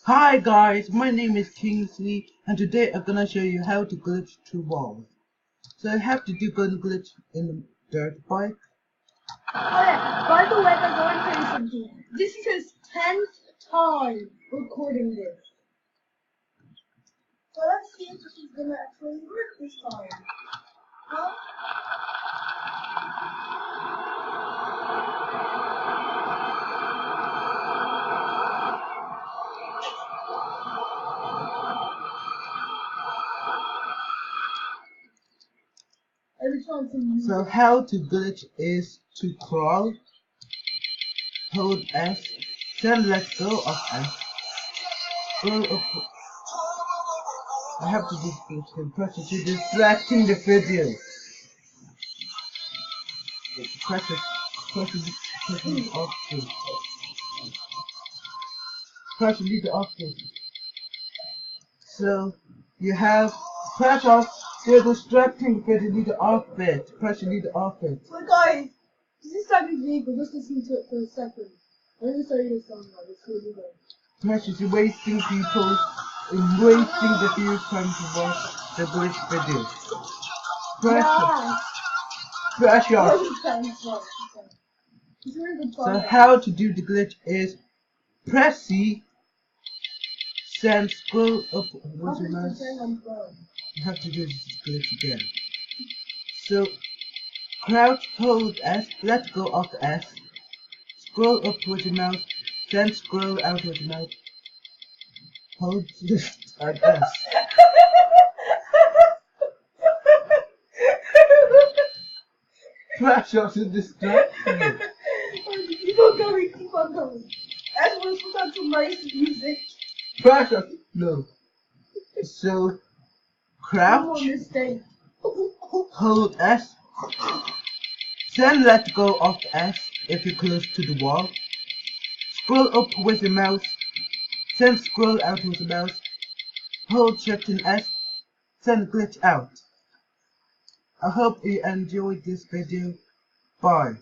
Hi guys, my name is Kingsley and today I'm gonna show you how to glitch through walls. So I have to do one glitch in the dirt bike. Oh yeah, by the way guys, I want to tell you something. This is his 10th time recording this. So let's see if this is gonna actually work this time. Huh? Every time from So how to glitch is to crawl, hold S, then let go of S, scroll up. I have to do this in pressure to distracting the video. Press it off this. Press leave it off this. So you have press off. You're distracting the video, leave it off it. Press leave it off it. So guys, this is something legal. Just listen to it for a second. Let me show you the song now. It's really good. Precious, you're wasting people and wasting the views time to watch the glitch video. Precious. So how to do the glitch is press C, then scroll up with your mouse. You have to do this glitch again. So crouch, hold S, let go of the S, scroll up with your mouse, then scroll out with your mouse. Hold this and S. Precious is distracting. Keep on going, keep on going. Everyone's put on some nice music. Precious, no. So crouch, hold S, then let go of S if you're close to the wall. Scroll up with your mouse, then scroll out with the mouse. Hold Shift and S, then glitch out. I hope you enjoyed this video. Bye.